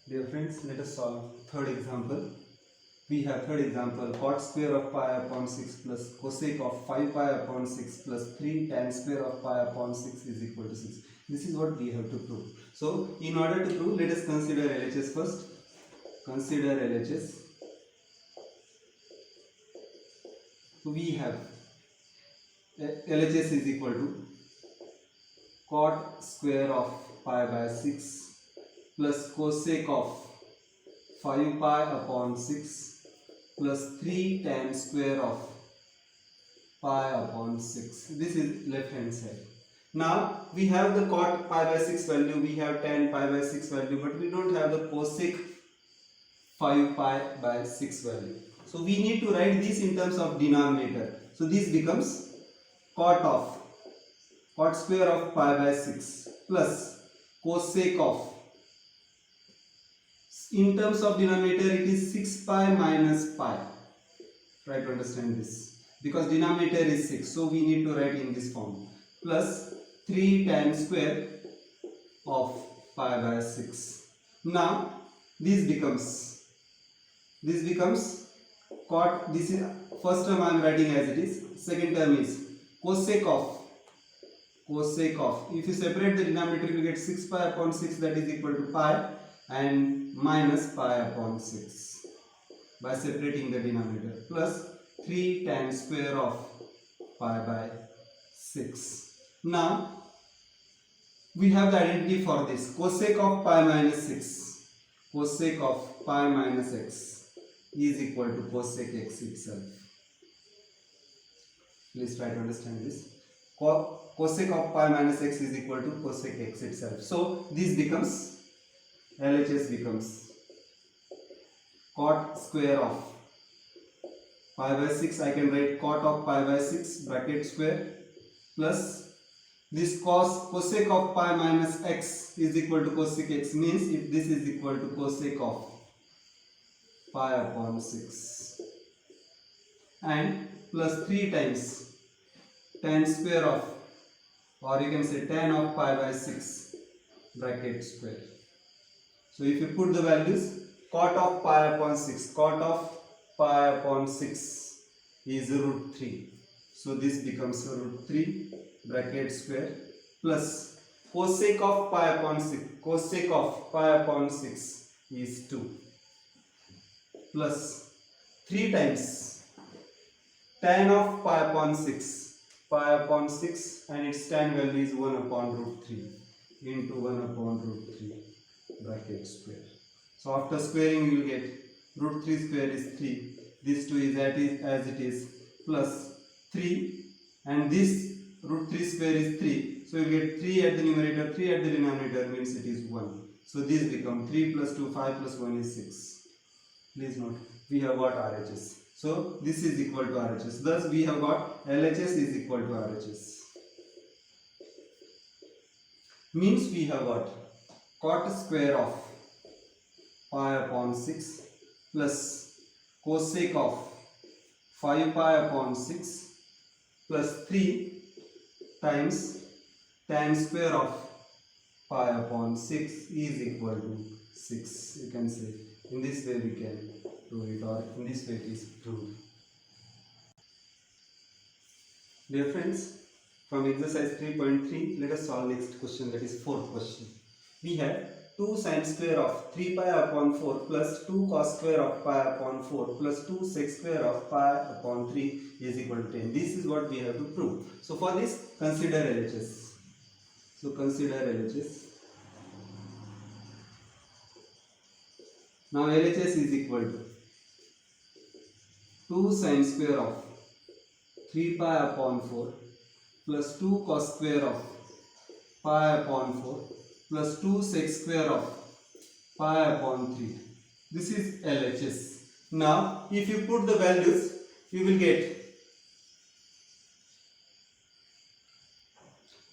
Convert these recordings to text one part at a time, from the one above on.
Dear friends, let us solve third example. We have third example, cot square of pi upon 6 plus cosec of 5 pi upon 6 plus 3 tan square of pi upon 6 is equal to 6. This is what we have to prove. So, in order to prove, let us consider LHS first. Consider LHS. We have LHS is equal to cot square of pi by 6 plus cosec of 5 pi upon 6 plus 3 tan square of pi upon 6. This is left hand side. Now we have the cot pi by 6 value, we have tan pi by 6 value, but we don't have the cosec 5 pi by 6 value. So we need to write this in terms of denominator. So this becomes cot square of pi by 6 plus cosec of, in terms of denominator it is 6 pi minus pi. Try to understand this because denominator is 6, so we need to write in this form, plus 3 tan square of pi by 6. Now this becomes cot, this is first term I am writing as it is, second term is cosec of, if you separate the denominator you get 6 pi upon 6, that is equal to pi and minus pi upon 6 by separating the denominator, plus 3 tan square of pi by 6. Now we have the identity for this, cosec of pi minus 6, cosec of pi minus x is equal to cosec x itself. Please try to understand this. Cosec of pi minus x is equal to cosec x itself. So this becomes, LHS becomes cot square of pi by 6, I can write cot of pi by 6 bracket square plus this cosec of pi minus x is equal to cosec x, means if this is equal to cosec of pi upon 6 and plus 3 times tan square of, or you can say tan of pi by 6 bracket square. So if you put the values, cot of pi upon 6, cot of pi upon 6 is root 3. So this becomes root 3 bracket square plus cosec of pi upon 6, cosec of pi upon 6 is 2 plus 3 times tan of pi upon 6 and its tan value is 1 upon root 3 into 1 upon root 3 bracket square. So after squaring you will get root 3 square is 3, this 2 is as it is, plus 3 and this root 3 square is 3, so you will get 3 at the numerator, 3 at the denominator, means it is 1. So this becomes 3 plus 2, 5 plus 1 is 6. Please note, we have got RHS. So this is equal to RHS. Thus we have got LHS is equal to RHS. Means we have got cot square of pi upon 6 plus cosec of 5 pi upon 6 plus 3 times tan square of pi upon 6 is equal to 6. You can say in this way we can prove it, or in this way it is proved. Dear friends, from exercise 3.3 let us solve next question, that is fourth question. We have 2 sin square of 3 pi upon 4 plus 2 cos square of pi upon 4 plus 2 sec square of pi upon 3 is equal to 10. This is what we have to prove. So for this, consider LHS. So consider LHS. Now LHS is equal to 2 sin square of 3 pi upon 4 plus 2 cos square of pi upon 4 plus 2 sec square of pi upon 3. This is LHS. Now if you put the values, you will get,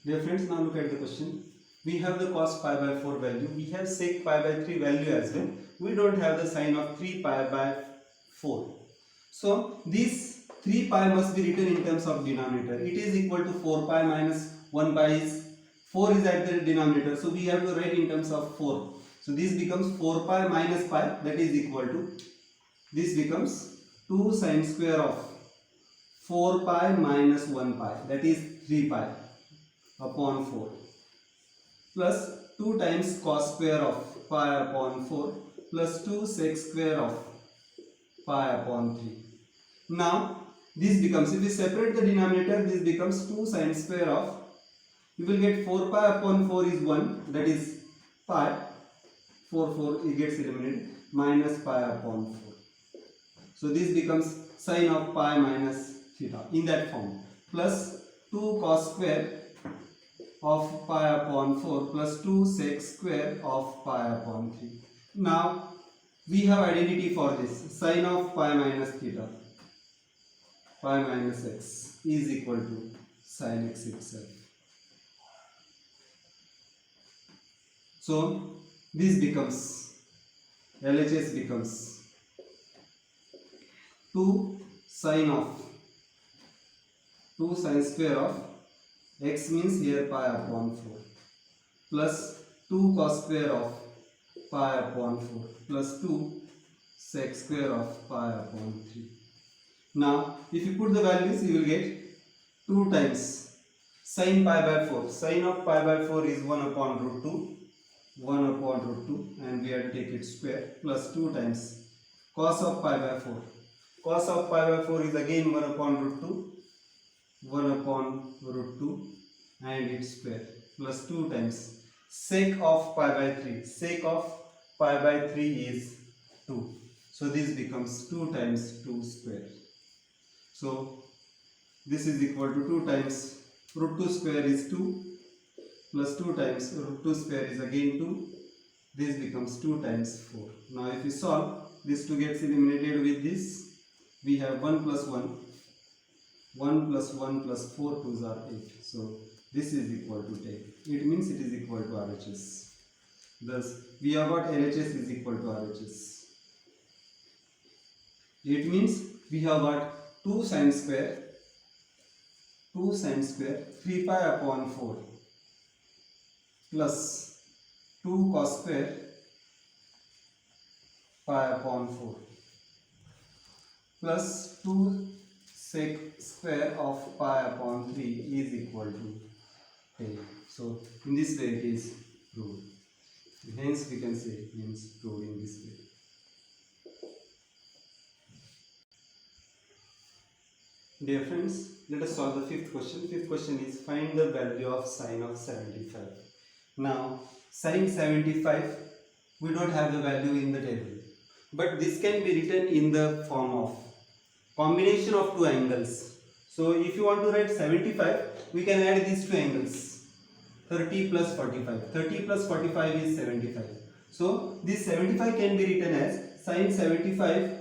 dear friends, now look at the question. We have the cos pi by 4 value, we have sec pi by 3 value as well. We don't have the sign of 3 pi by 4. So this 3 pi must be written in terms of denominator. It is equal to 4 pi minus 1 pi is 4 is at the denominator, so we have to write in terms of 4. So this becomes 4 pi minus pi, that is equal to, this becomes 2 sine square of 4 pi minus 1 pi, that is 3 pi upon 4, plus 2 times cos square of pi upon 4 plus 2 sec square of pi upon 3. Now this becomes, if we separate the denominator, this becomes 2 sine square of, you will get 4 pi upon 4 is 1, that is pi, 4 it gets eliminated, minus pi upon 4. So this becomes sine of pi minus theta in that form, plus 2 cos square of pi upon 4 plus 2 sec square of pi upon 3. Now we have identity for this, sine of pi minus theta, pi minus x is equal to sine x itself. So this becomes, LHS becomes 2 sine square of x means here pi upon 4 plus 2 cos square of pi upon 4 plus 2 sec square of pi upon 3. Now if you put the values, you will get 2 times sine pi by 4. Sine of pi by 4 is 1 upon root 2. 1 upon root 2, and we have to take it square, plus 2 times cos of pi by 4. Cos of pi by 4 is again 1 upon root 2. 1 upon root 2 and its square, plus 2 times sec of pi by 3. Sec of pi by 3 is 2. So this becomes 2 times 2 square. So this is equal to 2 times root 2 square is 2 plus 2 times root 2 square is again 2. This becomes 2 times 4. Now if we solve, this 2 gets eliminated with this. We have 1 plus 1. 1 plus 1 plus 4 2s are 8. So this is equal to 10. It means it is equal to RHS. Thus we have got LHS is equal to RHS. It means we have got 2 sine square 3 pi upon 4 plus 2 cos square pi upon 4 plus 2 sec square of pi upon 3 is equal to 10. So in this way it is proved. Hence we can say hence proved in this way. Dear friends, let us solve the fifth question. Fifth question is find the value of sine of 75. Now sine 75, we don't have the value in the table, but this can be written in the form of combination of two angles. So if you want to write 75, we can add these two angles, 30 plus 45. 30 plus 45 is 75. So this 75 can be written as sine 75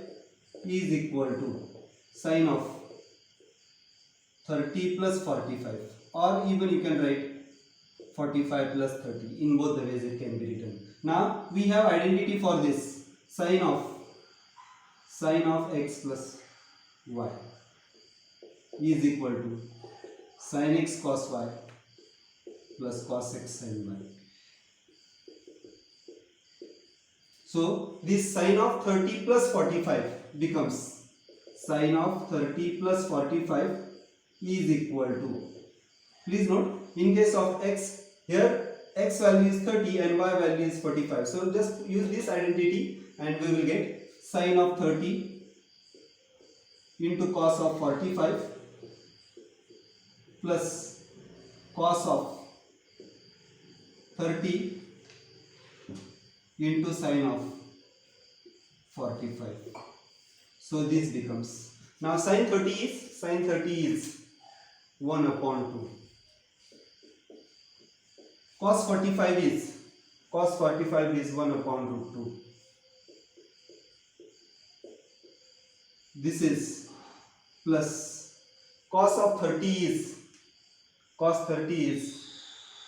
is equal to sine of 30 plus 45, or even you can write 45 plus 30. In both the ways it can be written. Now we have identity for this, sine of x plus y is equal to sin x cos y plus cos x sin y. So this sine of 30 plus 45 becomes sine of 30 plus 45 is equal to, please note, in case of x, here x value is 30 and y value is 45. So just use this identity and we will get sine of 30 into cos of 45 plus cos of 30 into sine of 45. So this becomes, now sine 30 is 1 upon 2. Cos 45 is 1 upon root 2. This is plus cos of 30 is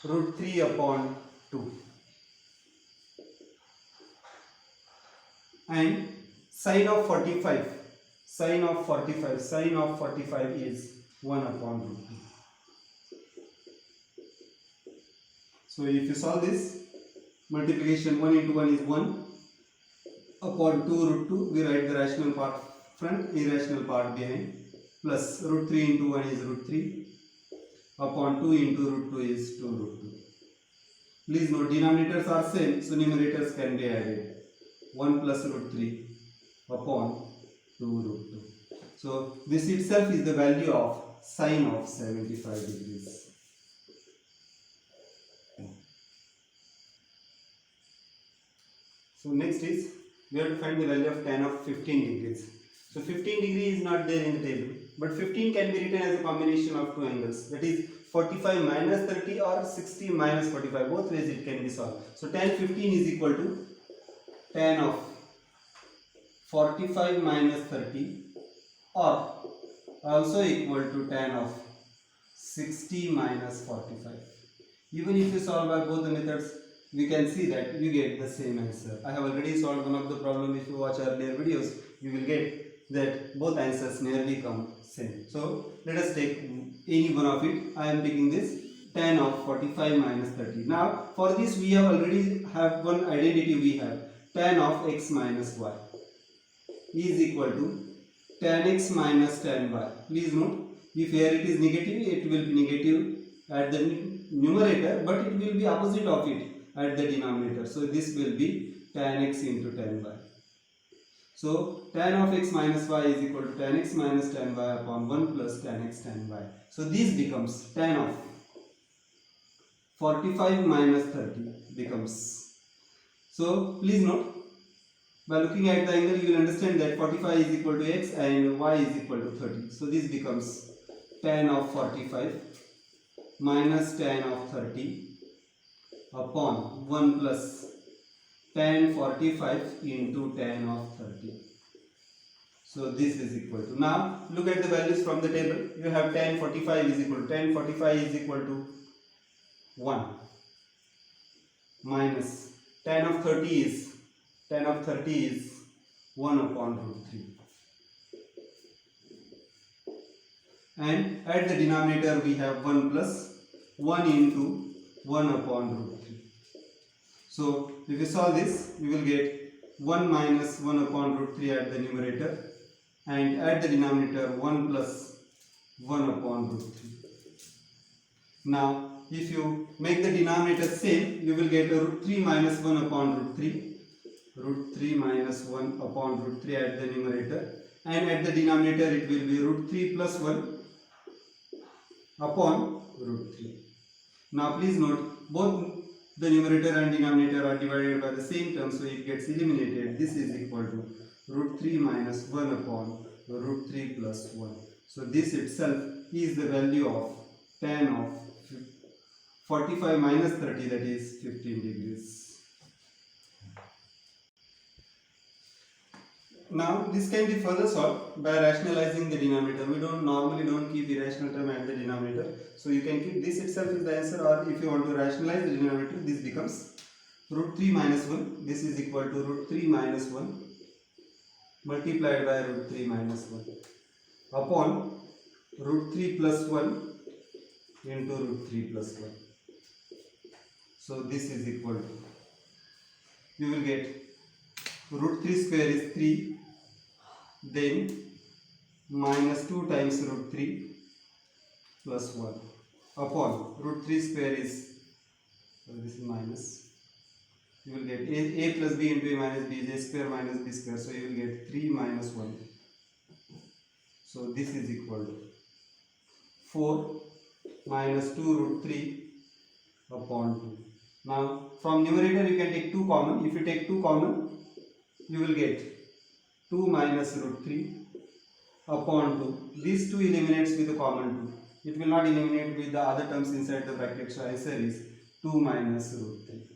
root 3 upon 2. And sine of 45 is 1 upon root 2. So if you solve this, multiplication 1 into 1 is 1 upon 2 root 2, we write the rational part front, irrational part behind, plus root 3 into 1 is root 3 upon 2 into root 2 is 2 root 2. Please note denominators are same, so numerators can be added. 1 plus root 3 upon 2 root 2. So this itself is the value of sine of 75 degrees. So next is we have to find the value of tan of 15 degrees. So 15 degree is not there in the table, but 15 can be written as a combination of two angles, that is 45 minus 30 or 60 minus 45, both ways it can be solved. So tan 15 is equal to tan of 45 minus 30 or also equal to tan of 60 minus 45. Even if you solve by both the methods, we can see that you get the same answer. I have already solved one of the problem. If you watch earlier videos, you will get that both answers nearly come same. So let us take any one of it. I am taking this tan of 45 minus 30. Now for this we have already have one identity. We have tan of x minus y is equal to tan x minus tan y. Please note, if here it is negative, it will be negative at the numerator, but it will be opposite of it at the denominator. So this will be tan x into tan y. So tan of x minus y is equal to tan x minus tan y upon 1 plus tan x tan y. So this becomes tan of 45 minus 30 becomes. So please note, by looking at the angle you will understand that 45 is equal to x and y is equal to 30. So this becomes tan of 45 minus tan of 30 upon 1 plus tan 45 into tan of 30. So this is equal to, now look at the values from the table. You have tan 45 is equal to, tan 45 is equal to 1 minus tan of 30 is 1 upon root 3. And at the denominator we have 1 plus 1 into 1 upon root 3. So if you solve this, you will get 1 minus 1 upon root 3 at the numerator, and at the denominator 1 plus 1 upon root 3. Now if you make the denominator same, you will get a root 3 minus 1 upon root 3. Root 3 minus 1 upon root 3 at the numerator, and at the denominator it will be root 3 plus 1 upon root 3. Now please note, both the numerator and denominator are divided by the same term, so it gets eliminated. This is equal to root 3 minus 1 upon root 3 plus 1. So this itself is the value of tan of 45 minus 30, that is 15 degrees. Now this can be further solved by rationalizing the denominator. We normally don't keep irrational term at the denominator, so you can keep this itself is the answer, or if you want to rationalize the denominator, this becomes root 3 minus 1. This is equal to root 3 minus 1 multiplied by root 3 minus 1 upon root 3 plus 1 into root 3 plus 1. So this is equal to, you will get root 3 square is 3, then minus 2 times root 3 plus 1 upon root 3 square is, so this is minus, you will get a plus b into a minus b is a square minus b square, so you will get 3 minus 1. So this is equal to 4 minus 2 root 3 upon 2. Now from numerator you can take 2 common. If you take 2 common, you will get 2 minus root 3 upon 2. These 2 eliminates with the common 2. It will not eliminate with the other terms inside the bracket, so answer is 2 minus root 3.